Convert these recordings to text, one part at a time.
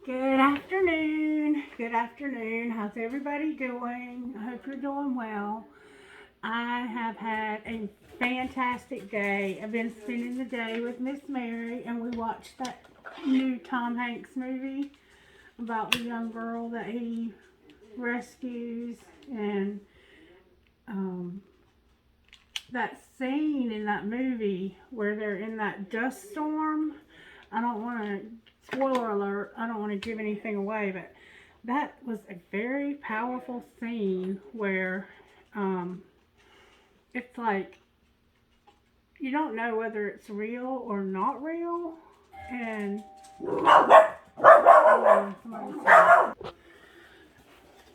Good afternoon. Good afternoon. How's everybody doing? I hope you're doing well. I have had a fantastic day. I've been spending the day with Miss Mary, and we watched that new Tom Hanks movie about the young girl that he rescues, and that scene in that movie where they're in that dust storm. I don't want to, spoiler alert, I don't want to give anything away, but that was a very powerful scene where it's like you don't know whether it's real or not real. And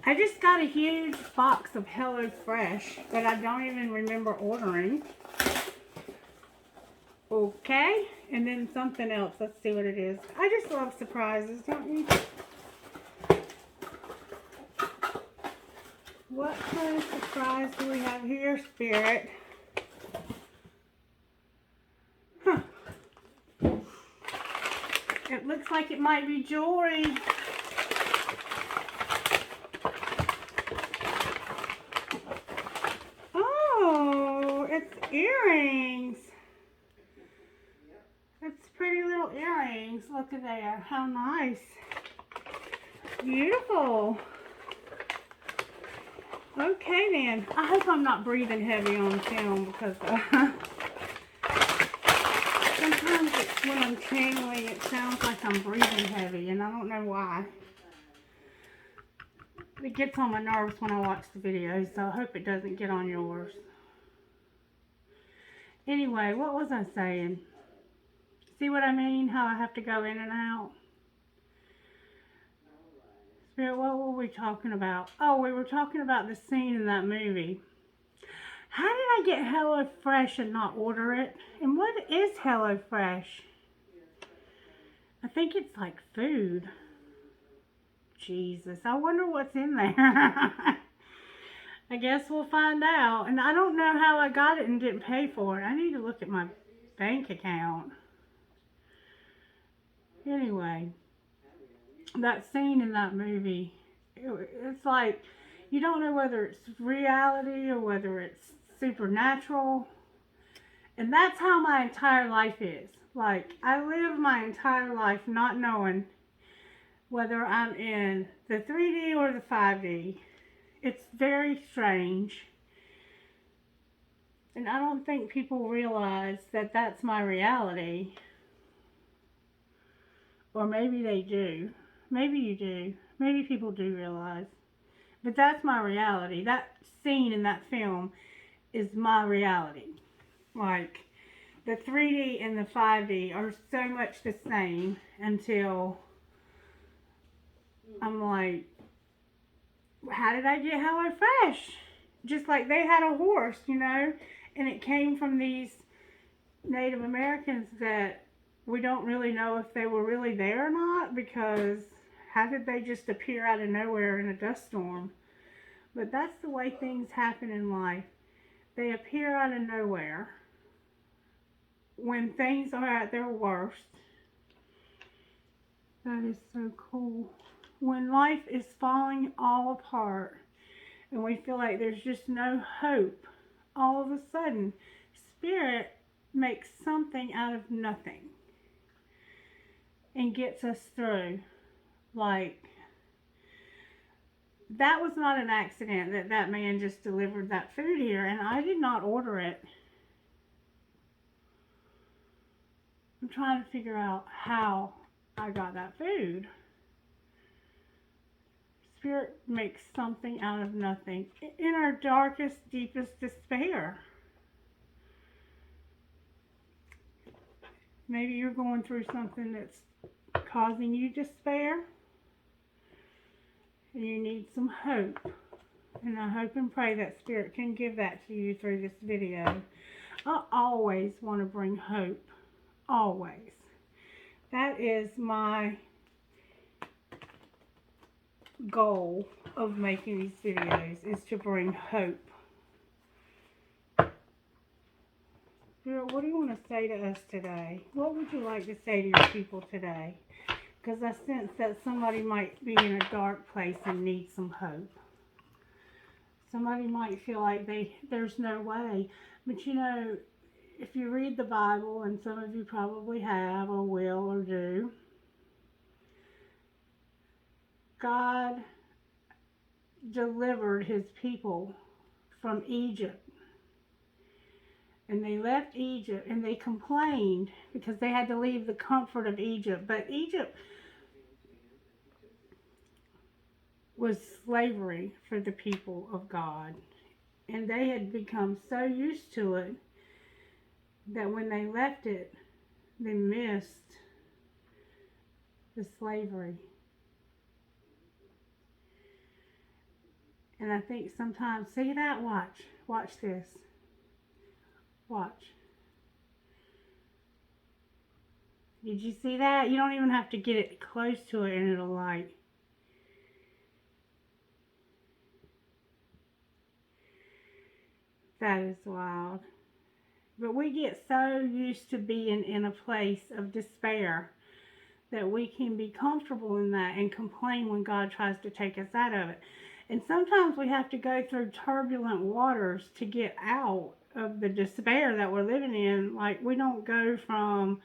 I just got a huge box of Hello Fresh that I don't even remember ordering. Okay, and then something else. Let's see what it is. I just love surprises, don't you? What kind of surprise do we have here, Spirit? Huh. It looks like it might be jewelry. Oh, it's earrings. It's pretty little earrings. Look at there. How nice. Beautiful. Okay then. I hope I'm not breathing heavy on film because sometimes when I'm tingling it sounds like I'm breathing heavy and I don't know why. It gets on my nerves when I watch the videos, so I hope it doesn't get on yours. Anyway, what was I saying? See what I mean? How I have to go in and out? Spirit, what were we talking about? Oh, we were talking about the scene in that movie. How did I get Hello Fresh and not order it? And what is Hello Fresh? I think it's like food. Jesus, I wonder what's in there. I guess we'll find out. And I don't know how I got it and didn't pay for it. I need to look at my bank account. Anyway, that scene in that movie, it's like you don't know whether it's reality or whether it's supernatural. And that's how my entire life is. Like, I live my entire life not knowing whether I'm in the 3D or the 5D. It's very strange. And I don't think people realize that that's my reality. Or maybe they do. Maybe you do. Maybe people do realize. But that's my reality. That scene in that film is my reality. Like, the 3D and the 5D are so much the same until I'm like, how did I get Hello Fresh? Just like they had a horse, you know, and it came from these Native Americans that we don't really know if they were really there or not, because how did they just appear out of nowhere in a dust storm? But that's the way things happen in life. They appear out of nowhere when things are at their worst. That is so cool. When life is falling all apart and we feel like there's just no hope, all of a sudden, Spirit makes something out of nothing and gets us through. Like, that was not an accident that that man just delivered that food here, and I did not order it. I'm trying to figure out how I got that food. Spirit makes something out of nothing in our darkest, deepest despair. Maybe you're going through something that's causing you despair, and you need some hope. And I hope and pray that Spirit can give that to you through this video. I always want to bring hope. Always. That is my goal of making these videos, is to bring hope. Spirit, what do you want to say to us today? What would you like to say to your people today? because I sense that somebody might be in a dark place and need some hope. Somebody might feel like there's no way. But you know, if you read the Bible, and some of you probably have or will or do, God delivered his people from Egypt. And they left Egypt and they complained because they had to leave the comfort of Egypt. But Egypt was slavery for the people of God. And they had become so used to it that when they left it, they missed the slavery. And I think sometimes, see that? Watch this. Watch. Did you see that? You don't even have to get it close to it and it'll light. That is wild. But we get so used to being in a place of despair that we can be comfortable in that and complain when God tries to take us out of it. And sometimes we have to go through turbulent waters to get out of the despair that we're living in. Like, we don't go from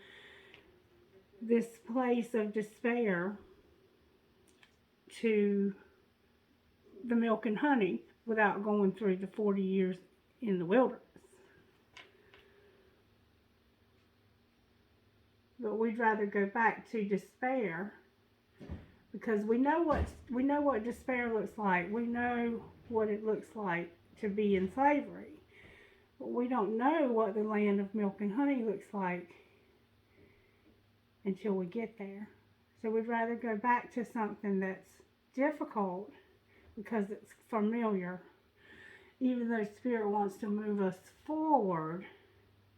this place of despair to the milk and honey without going through the 40 years in the wilderness. But we'd rather go back to despair because we know what despair looks like. We know what it looks like to be in slavery. But we don't know what the land of milk and honey looks like until we get there. So we'd rather go back to something that's difficult because it's familiar, even though Spirit wants to move us forward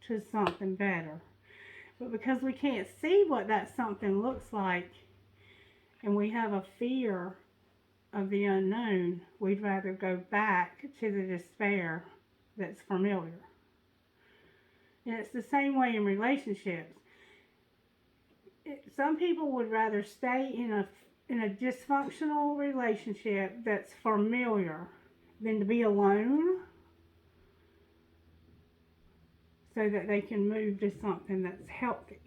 to something better. But because we can't see what that something looks like, and we have a fear of the unknown, we'd rather go back to the despair that's familiar. And it's the same way in relationships. Some people would rather stay in a dysfunctional relationship that's familiar than to be alone so that they can move to something that's healthy.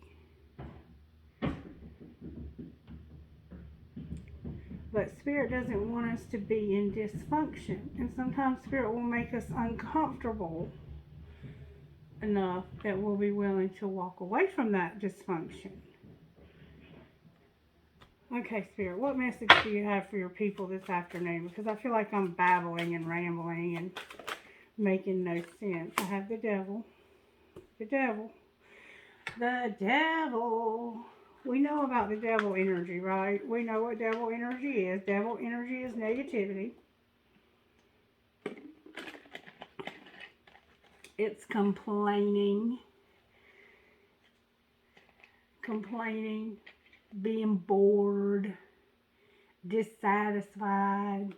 But Spirit doesn't want us to be in dysfunction. And sometimes Spirit will make us uncomfortable enough that we'll be willing to walk away from that dysfunction. Okay, Spirit, what message do you have for your people this afternoon? Because I feel like I'm babbling and rambling and making no sense. I have the devil. The devil. The devil. We know about the devil energy, right? We know what devil energy is. Devil energy is negativity. It's complaining, being bored, dissatisfied,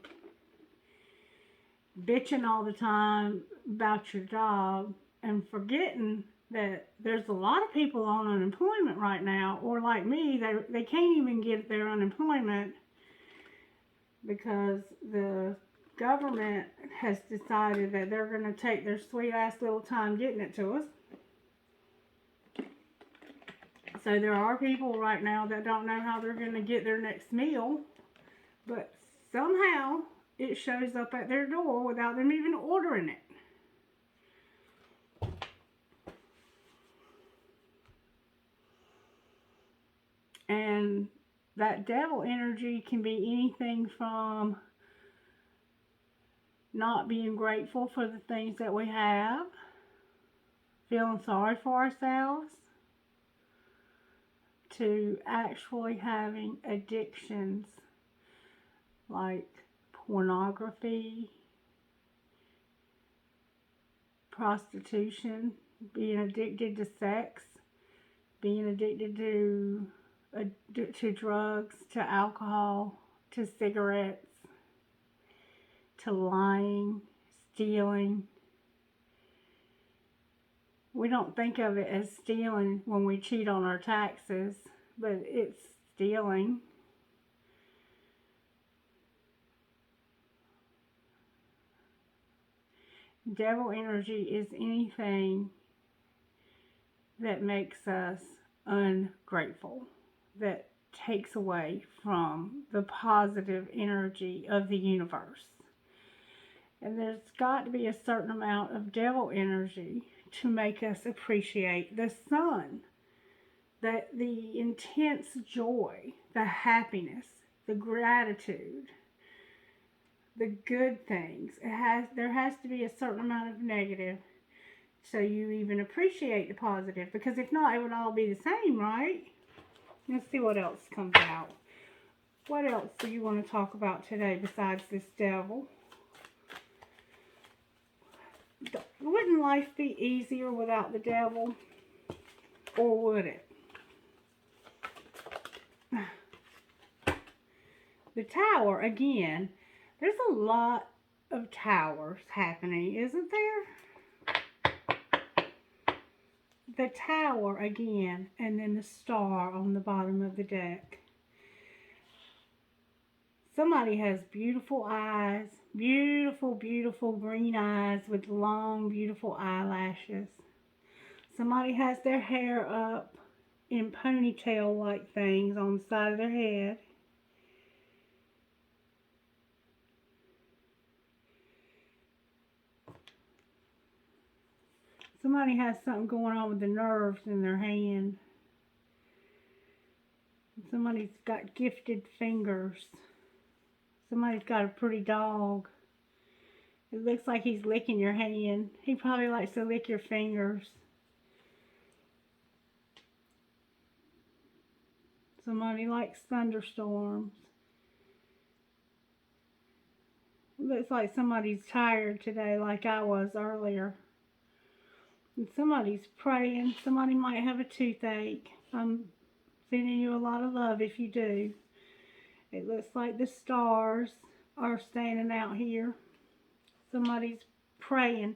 bitching all the time about your job, and forgetting that there's a lot of people on unemployment right now, or like me, they can't even get their unemployment because the government has decided that they're going to take their sweet ass little time getting it to us. So there are people right now that don't know how they're going to get their next meal, but somehow it shows up at their door without them even ordering it. And that devil energy can be anything from not being grateful for the things that we have, feeling sorry for ourselves, to actually having addictions like pornography, prostitution, being addicted to sex, being addicted to drugs, to alcohol, to cigarettes, to lying, stealing. We don't think of it as stealing when we cheat on our taxes, but it's stealing, devil energy is anything that makes us ungrateful, that takes away from the positive energy of the universe. And there's got to be a certain amount of devil energy to make us appreciate the sun, that the intense joy, the happiness, the gratitude, the good things. There has to be a certain amount of negative so you even appreciate the positive, because if not, it would all be the same, right? Let's see what else comes out. What else do you want to talk about today besides this devil? Wouldn't life be easier without the devil? Or would it? The tower, again, there's a lot of towers happening, isn't there? The tower again, and then the star on the bottom of the deck. Somebody has beautiful eyes, beautiful, beautiful green eyes with long, beautiful eyelashes. Somebody has their hair up in ponytail-like things on the side of their head. Somebody has something going on with the nerves in their hand. Somebody's got gifted fingers. Somebody's got a pretty dog. It looks like he's licking your hand. He probably likes to lick your fingers. Somebody likes thunderstorms. It looks like somebody's tired today, like I was earlier. And somebody's praying. Somebody might have a toothache. I'm sending you a lot of love if you do. It looks like the stars are standing out here. Somebody's praying.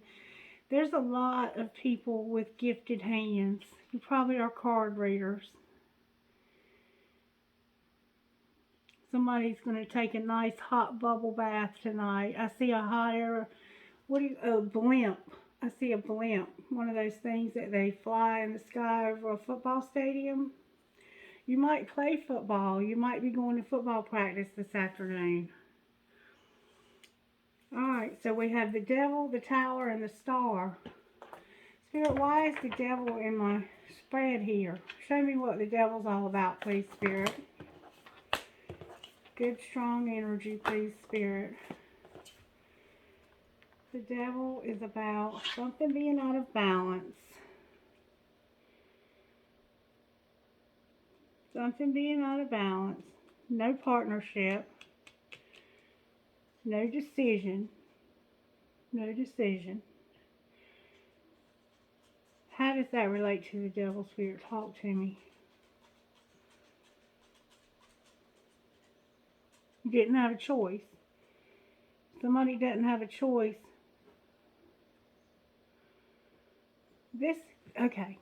There's a lot of people with gifted hands. You probably are card readers. Somebody's going to take a nice hot bubble bath tonight. I see a hot air, a blimp. I see a blimp, one of those things that they fly in the sky over a football stadium. You might play football. You might be going to football practice this afternoon. Alright, so we have the devil, the tower, and the star. Spirit, why is the devil in my spread here? Show me what the devil's all about, please, Spirit. Good, strong energy, please, Spirit. The devil is about something being out of balance. Something being out of balance. No partnership. No decision. No decision. How does that relate to the devil, Spirit? Talk to me. You didn't have a choice. Somebody doesn't have a choice. Okay.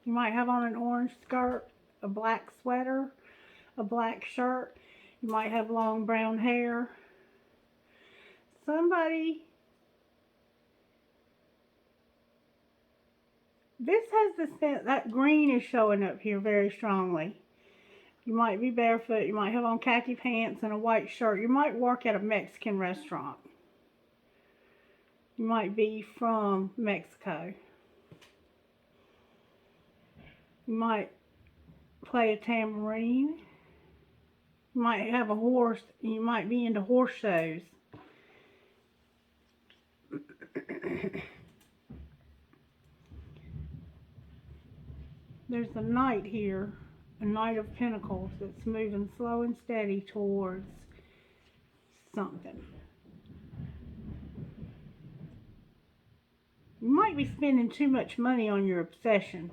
You might have on an orange skirt, a black sweater, a black shirt. You might have long brown hair. This has the scent, that green is showing up here very strongly. You might be barefoot. You might have on khaki pants and a white shirt. You might work at a Mexican restaurant. You might be from Mexico. You might play a tambourine. You might have a horse. You might be into horse shows. There's a knight here, a knight of pentacles that's moving slow and steady towards something. You might be spending too much money on your obsession,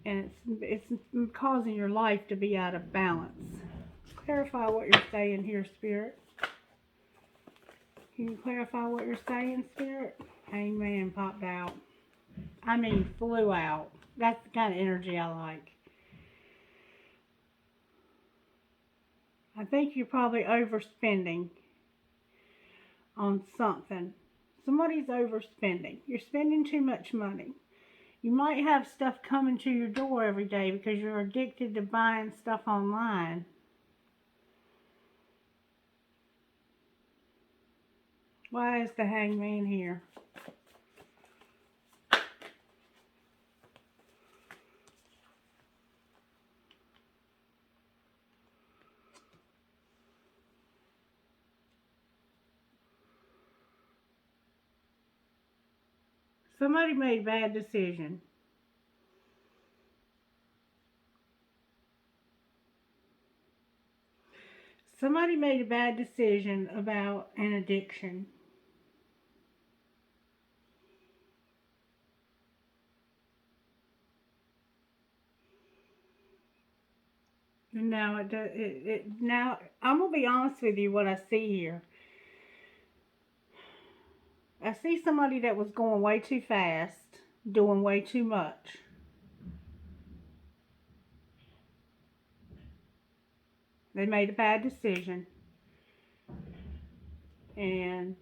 and it's causing your life to be out of balance. Clarify what you're saying here, Spirit. Can you clarify what you're saying, Spirit? Hangman popped out. I mean, flew out. That's the kind of energy I like. I think you're probably overspending on something. Somebody's overspending. You're spending too much money. You might have stuff coming to your door every day because you're addicted to buying stuff online. Why is the Hangman here? Somebody made a bad decision. Somebody made a bad decision about an addiction. Now now I'm gonna be honest with you. What I see here, I see somebody that was going way too fast, doing way too much. They made a bad decision, and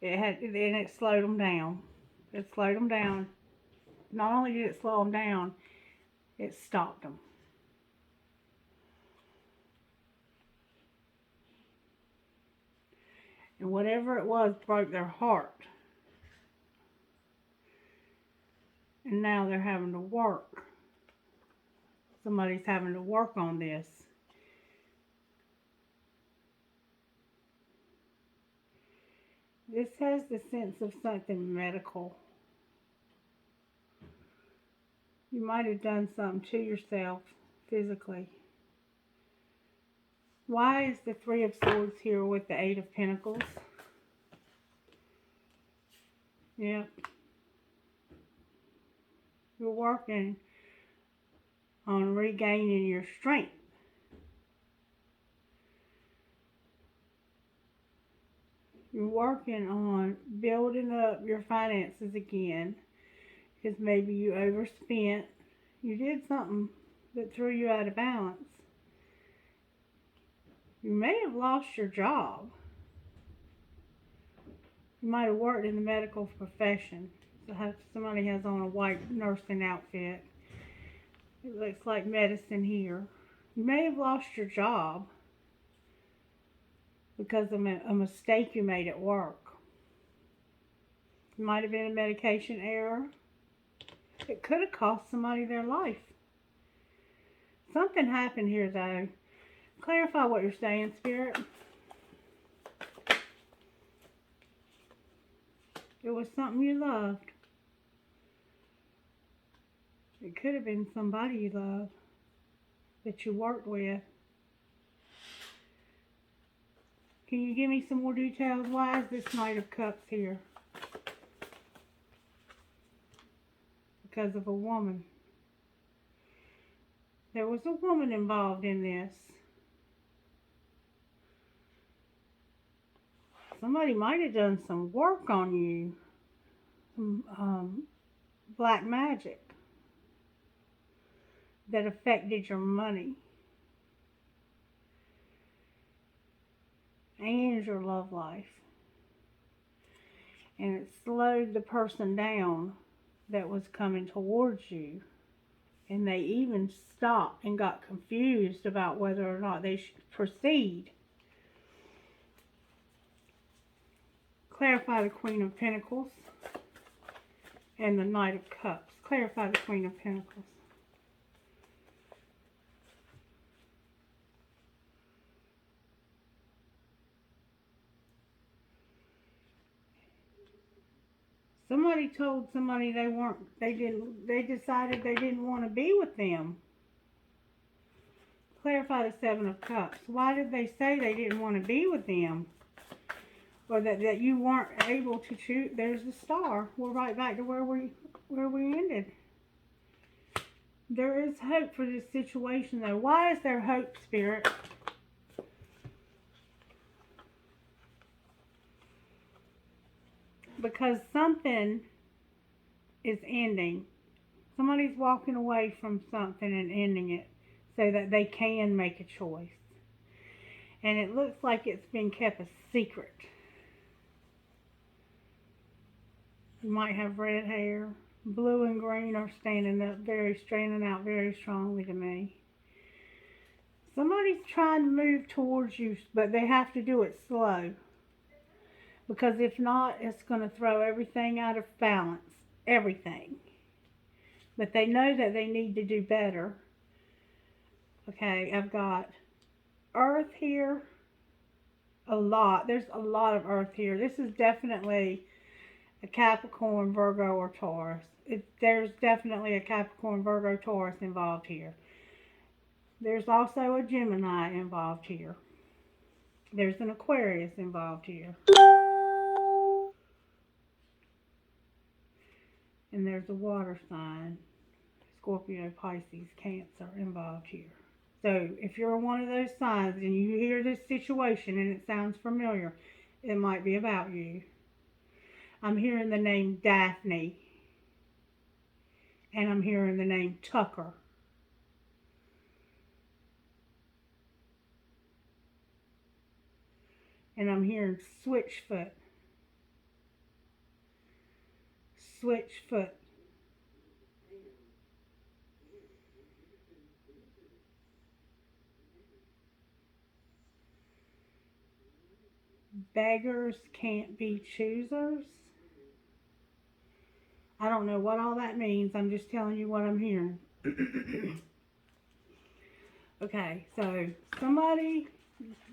it slowed them down. It slowed them down. Not only did it slow them down, it stopped them. And whatever it was broke their heart. And now they're having to work. Somebody's having to work on this. This has the sense of something medical. You might have done something to yourself physically. Why is the Three of Swords here with the Eight of Pentacles? Yep. You're working on regaining your strength. You're working on building up your finances again, because maybe you overspent. You did something that threw you out of balance. You may have lost your job. You might have worked in the medical profession. So somebody has on a white nursing outfit. It looks like medicine here. You may have lost your job because of a mistake you made at work. It might have been a medication error. It could have cost somebody their life. Something happened here, though. Clarify what you're saying, Spirit. It was something you loved. It could have been somebody you loved that you worked with. Can you give me some more details? Why is this Knight of Cups here? Because of a woman. There was a woman involved in this. Somebody might have done some work on you. Some black magic that affected your money and your love life. And it slowed the person down that was coming towards you. And they even stopped and got confused about whether or not they should proceed. Clarify the Queen of Pentacles and the Knight of Cups. Clarify the Queen of Pentacles. Somebody told somebody they decided they didn't want to be with them. Clarify the Seven of Cups. Why did they say they didn't want to be with them? Or that you weren't able to choose? There's the Star. We're right back to where we ended. There is hope for this situation, though. Why is there hope, Spirit? Because something is ending. Somebody's walking away from something and ending it so that they can make a choice. And it looks like it's been kept a secret. You might have red hair. Blue and green are standing out very strongly to me. Somebody's trying to move towards you, but they have to do it slow. Because if not, it's going to throw everything out of balance. Everything. But they know that they need to do better. Okay, I've got Earth here. There's a lot of Earth here. This is definitely a Capricorn, Virgo, or Taurus. There's definitely a Capricorn, Virgo, Taurus involved here. There's also a Gemini involved here. There's an Aquarius involved here. And there's a water sign, Scorpio, Pisces, Cancer involved here. So if you're one of those signs and you hear this situation and it sounds familiar, it might be about you. I'm hearing the name Daphne. And I'm hearing the name Tucker. And I'm hearing Switchfoot. Switchfoot. Beggars can't be choosers. I don't know what all that means. I'm just telling you what I'm hearing. Okay, so somebody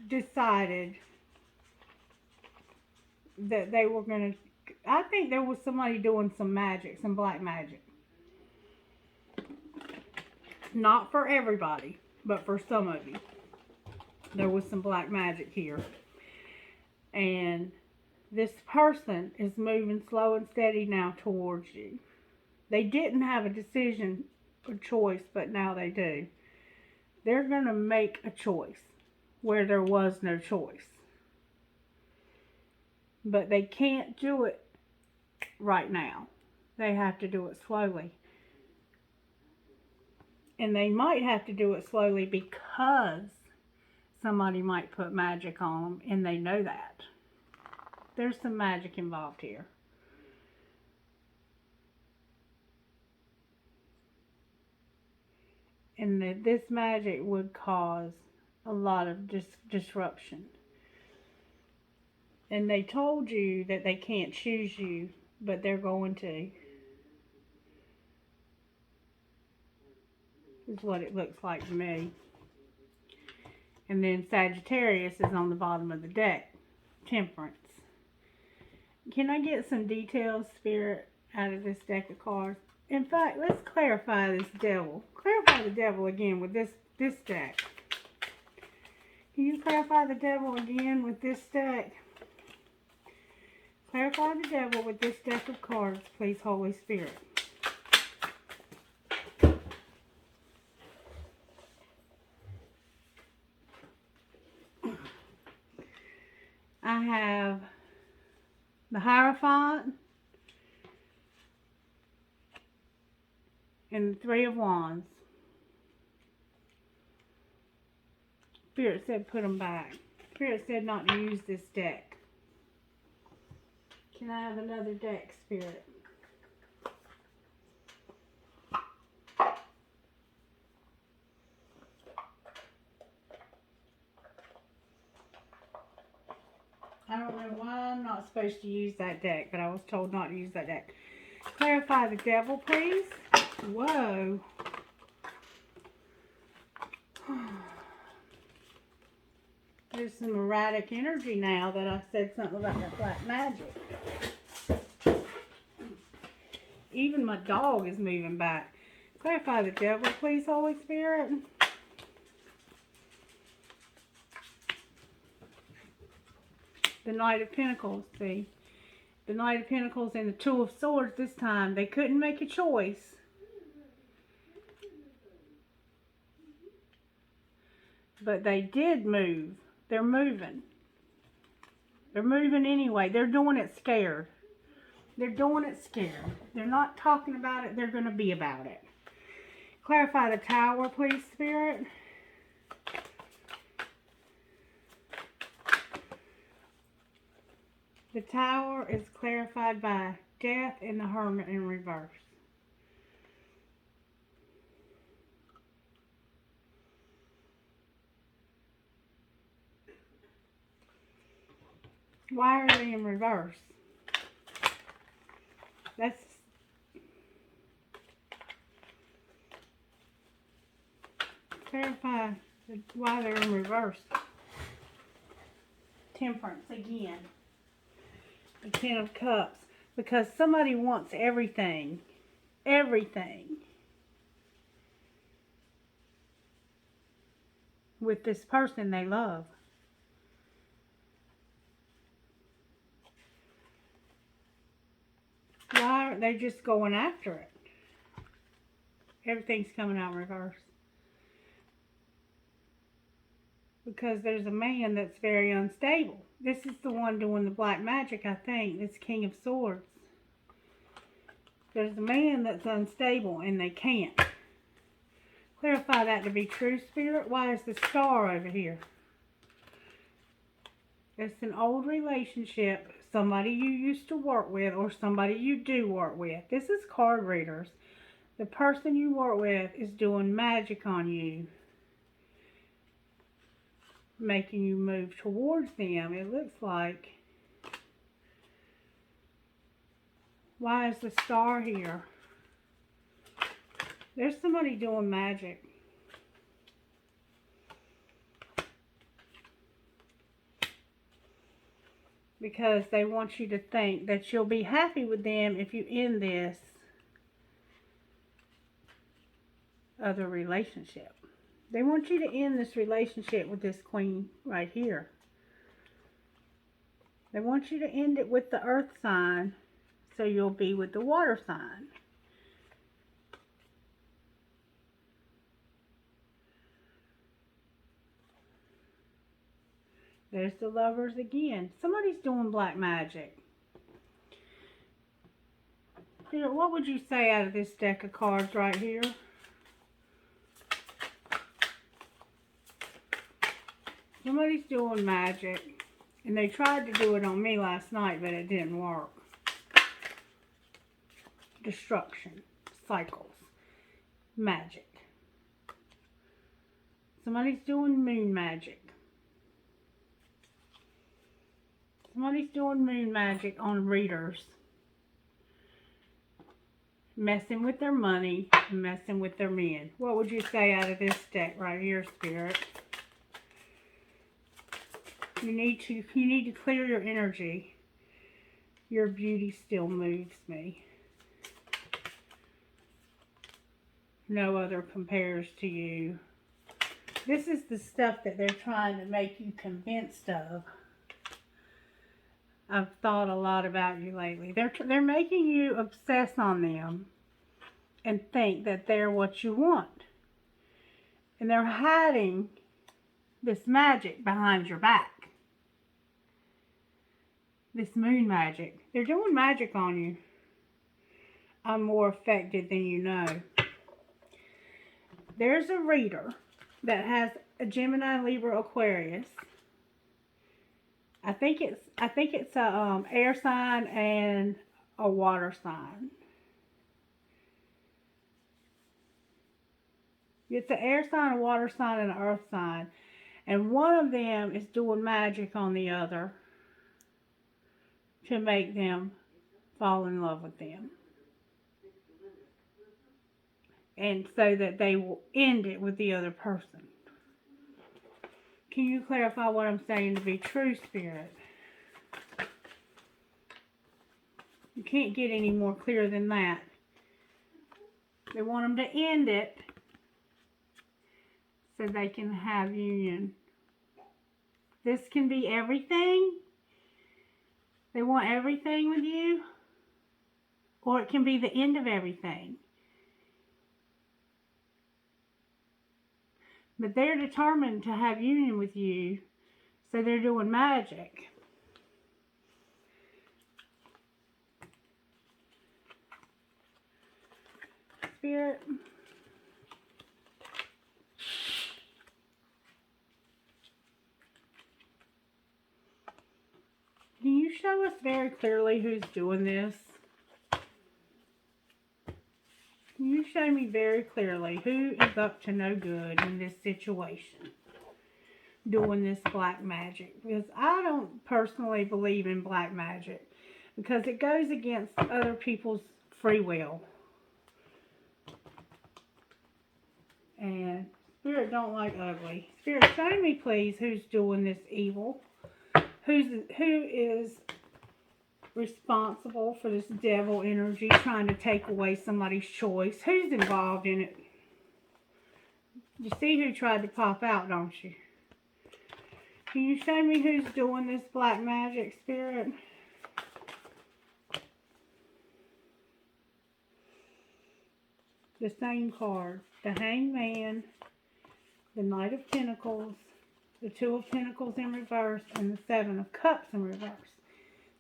decided that they were going to... I think there was somebody doing some magic, some black magic. Not for everybody, but for some of you. There was some black magic here. And this person is moving slow and steady now towards you. They didn't have a decision or choice, but now they do. They're going to make a choice where there was no choice. But they can't do it right now. They have to do it slowly. And they might have to do it slowly because somebody might put magic on them, and they know that. There's some magic involved here. And this magic would cause a lot of disruption. And they told you that they can't choose you, but they're going to. Is what it looks like to me. And then Sagittarius is on the bottom of the deck. Temperance. Can I get some details, Spirit, out of this deck of cards? In fact, let's clarify this devil. Clarify the devil again with this deck. Can you clarify the devil again with this deck? Clarify the devil with this deck of cards, please, Holy Spirit. I have the Hierophant and the Three of Wands. Spirit said put them back. Spirit said not to use this deck. Can I have another deck, Spirit? I don't know why I'm not supposed to use that deck, but I was told not to use that deck. Clarify the devil, please. Whoa. There's some erratic energy now that I said something about that black magic. Even my dog is moving back. Clarify the devil, please, Holy Spirit. The Knight of Pentacles, see? The Knight of Pentacles and the Two of Swords this time. They couldn't make a choice. But they did move. They're moving. They're moving anyway. They're doing it scared. They're doing it scared. They're not talking about it. They're going to be about it. Clarify the Tower, please, Spirit. The Tower is clarified by Death and the Hermit in reverse. Why are they in reverse? That's clarify why they're in reverse. Temperance again. The Ten of Cups. Because somebody wants everything. Everything. With this person they love. Why aren't they just going after it? Everything's coming out in reverse. Because there's a man that's very unstable. This is the one doing the black magic, I think. This King of Swords. There's a man that's unstable and they can't. Clarify that to be true, Spirit. Why is the Star over here? It's an old relationship. Somebody you used to work with or somebody you do work with. This is card readers. The person you work with is doing magic on you. Making you move towards them, it looks like. Why is the Star here? There's somebody doing magic. Because they want you to think that you'll be happy with them if you end this other relationship. They want you to end this relationship with this Queen right here. They want you to end it with the Earth sign so you'll be with the water sign. There's the Lovers again. Somebody's doing black magic. What would you say out of this deck of cards right here? Somebody's doing magic. And they tried to do it on me last night, but it didn't work. Destruction. Cycles. Magic. Somebody's doing moon magic. Somebody's doing moon magic on readers. Messing with their money. Messing with their men. What would you say out of this deck right here, Spirit? You need to clear your energy. Your beauty still moves me. No other compares to you. This is the stuff that they're trying to make you convinced of. I've thought a lot about you lately. They're making you obsess on them and think that they're what you want. And they're hiding this magic behind your back. This moon magic. They're doing magic on you. I'm more affected than you know. There's a reader that has a Gemini, Libra, Aquarius. I think it's a air sign and a water sign. It's an air sign, a water sign, and an earth sign. And one of them is doing magic on the other to make them fall in love with them. And so that they will end it with the other person. Can you clarify what I'm saying to be true, Spirit? You can't get any more clear than that. They want them to end it so they can have union. This can be everything. They want everything with you. Or it can be the end of everything. But they're determined to have union with you, so they're doing magic. Spirit. Can you show us very clearly who's doing this? Can you show me very clearly who is up to no good in this situation, doing this black magic? Because I don't personally believe in black magic, because it goes against other people's free will. And Spirit don't like ugly. Spirit, show me please who's doing this evil. Who is responsible for this devil energy trying to take away somebody's choice? Who's involved in it? You see who tried to pop out, don't you? Can you show me who's doing this black magic, Spirit? The same card. The Hangman, the Knight of Pentacles, the Two of Pentacles in reverse, and the Seven of Cups in reverse.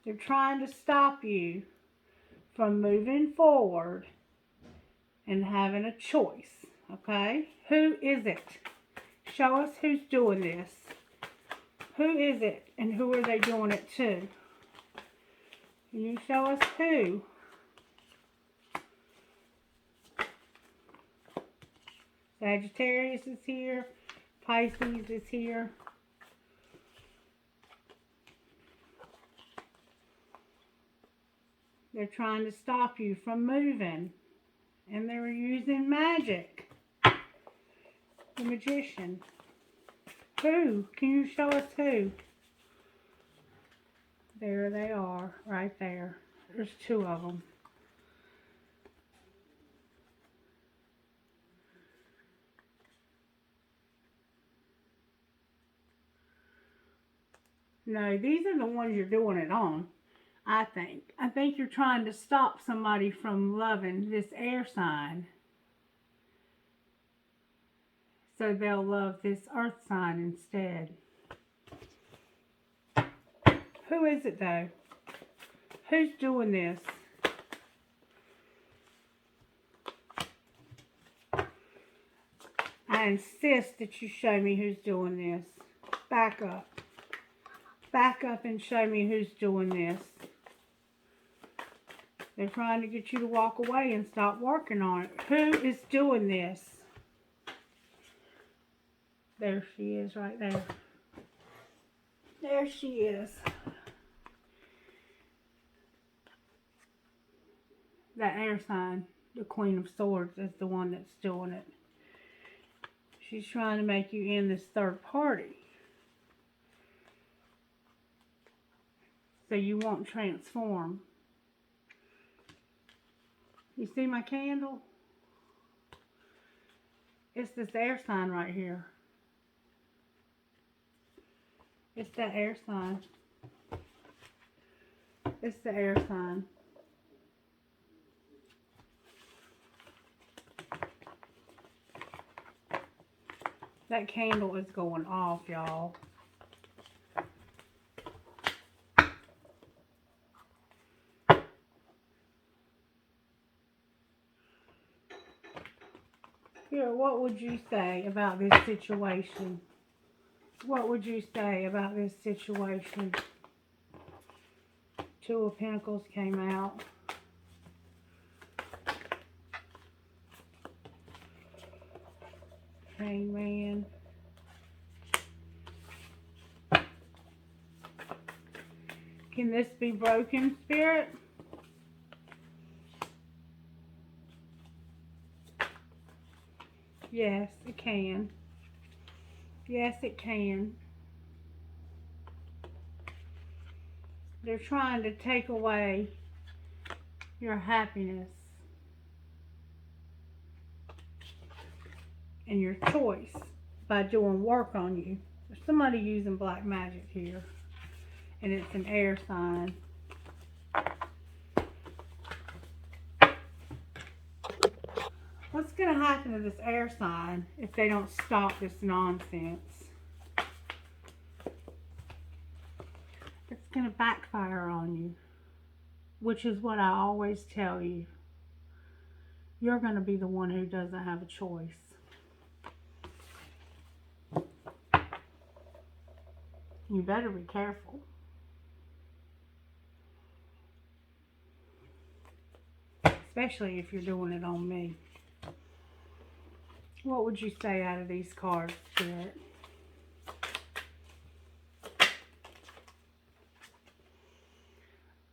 They're trying to stop you from moving forward and having a choice, okay? Who is it? Show us who's doing this. Who is it, and who are they doing it to? Can you show us who? Sagittarius is here. Pisces is here. They're trying to stop you from moving. And they're using magic. The Magician. Who? Can you show us who? There they are. Right there. There's two of them. No, these are the ones you're doing it on, I think. I think you're trying to stop somebody from loving this air sign, so they'll love this earth sign instead. Who is it though? Who's doing this? I insist that you show me who's doing this. Back up. Back up and show me who's doing this. They're trying to get you to walk away and stop working on it. Who is doing this? There she is right there. There she is. That air sign, the Queen of Swords, is the one that's doing it. She's trying to make you in this third party, so you won't transform. You see my candle? It's this air sign right here. It's that air sign. It's the air sign. That candle is going off, y'all. Here, what would you say about this situation? What would you say about this situation? Two of Pentacles came out. Hangman. Can this be broken, Spirit? Yes, it can. Yes, it can. They're trying to take away your happiness and your choice by doing work on you. There's somebody using black magic here, and it's an air sign. What's going to happen to this air sign if they don't stop this nonsense? It's going to backfire on you, which is what I always tell you. You're going to be the one who doesn't have a choice. You better be careful. especially if you're doing it on me. What would you say out of these cards, Spirit?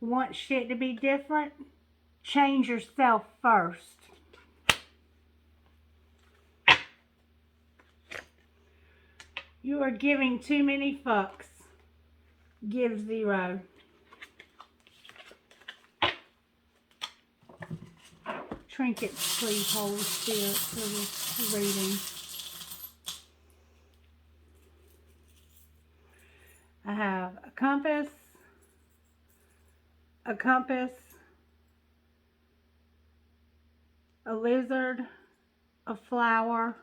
Want shit to be different? Change yourself first. You are giving too many fucks. Give 0. Trinkets, please, Holy Spirit, for this reading. I have a compass, a lizard, a flower,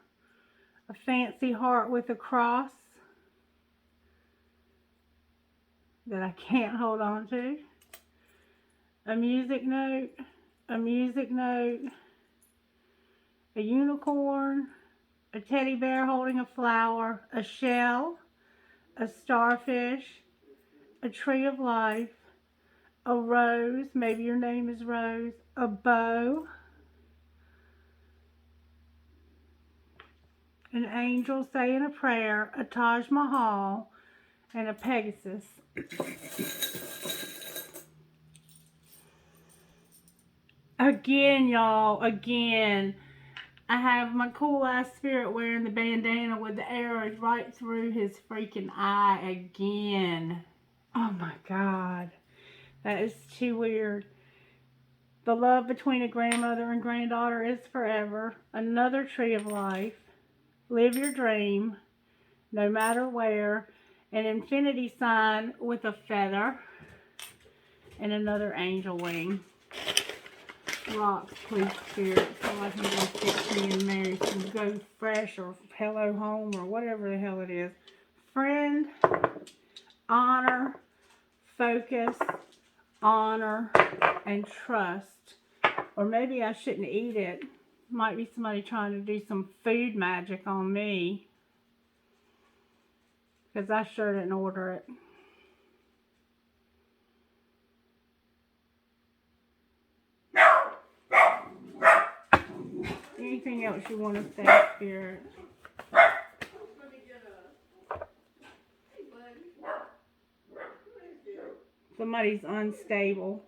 a fancy heart with a cross that I can't hold on to, a music note, a unicorn, a teddy bear holding a flower, a shell, a starfish, a tree of life, a rose, maybe your name is Rose, a bow, an angel saying a prayer, a Taj Mahal, and a Pegasus. Again, y'all, again, I have my cool ass spirit wearing the bandana with the arrows right through his freaking eye again. Oh my God. That is too weird. The love between a grandmother and granddaughter is forever. Another tree of life. Live your dream, no matter where. An infinity sign with a feather. And another angel wing. Rocks, please, Spirit, so I can go fix me and Mary some Go Fresh or Hello Home or whatever the hell it is. Friend, honor, focus, honor, and trust. Or maybe I shouldn't eat it. Might be somebody trying to do some food magic on me. Because I sure didn't order it. Anything else you want to say, Spirit? Somebody's unstable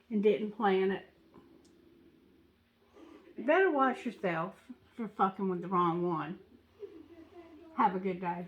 and didn't plan it. You better watch yourself if you're fucking with the wrong one. Have a good day.